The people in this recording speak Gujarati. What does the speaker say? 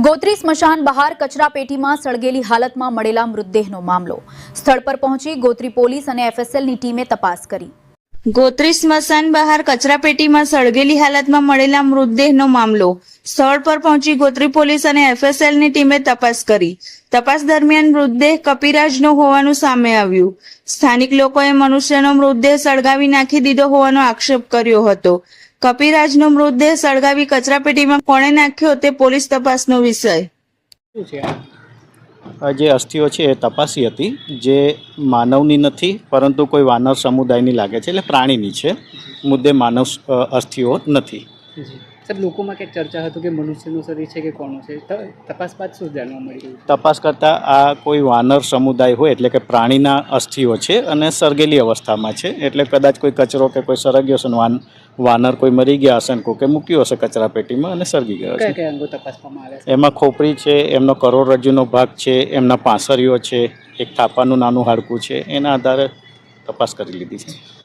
ગોત્રી સ્મશાન બહાર કચરાપેટીમાં સળગેલી હાલતમાં મળેલા મૃતદેહનો મામલો. સ્થળ પર પહોંચી ગોત્રી પોલીસ અને એફએસએલની ટીમે તપાસ કરી. ગોત્રી સ્મશાન બહાર કચરાપેટીમાં સળગેલી હાલતમાં મળેલા મૃતદેહનો મામલો. સ્થળ પર પહોંચી ગોત્રી પોલીસ અને એફએસએલની ટીમે તપાસ કરી. તપાસ દરમિયાન મૃતદેહ કપિરાજનો હોવાનું સામે આવ્યું. સ્થાનિક લોકોએ મનુષ્યનો મૃતદેહ સળગાવી નાખી દીધો હોવાનો આક્ષેપ કર્યો હતો. કપિરાજનો મૃતદેહ સળગાવી કચરાપેટીમાં કોણે નાખ્યો તે પોલીસ તપાસનો વિષય. જે અસ્થિઓ છે એ તપાસી હતી, જે માનવની નથી પરંતુ કોઈ વાનર સમુદાયની લાગે છે, એટલે પ્રાણીની છે. મુદ્દે માનવ અસ્થિઓ નથી. સર, લોકોમાં કંઈક ચર્ચા હતું કે મનુષ્યનું શરીર છે કે કોનું છે. તપાસ બાદ શું જાણવા મળી રહ્યું? તપાસ કરતાં આ કોઈ વાનર સમુદાય હોય એટલે કે પ્રાણીના અસ્થિઓ છે અને સળગેલી અવસ્થામાં છે, એટલે કદાચ કોઈ કચરો કે કોઈ સળગ્યો હશે, વાનર કોઈ મરી ગયા હશે, કોકે મૂક્યો હશે કચરાપેટીમાં અને સળગી ગયો કયા છે. કયા અંગો તપાસવામાં આવ્યા છે? એમાં ખોપરી છે, એમનો કરોડરજ્જુનો ભાગ છે, એમના પાંસરીઓ છે, એક થાપાનું નાનું હાડકું છે. એના આધારે તપાસ કરી લીધી છે.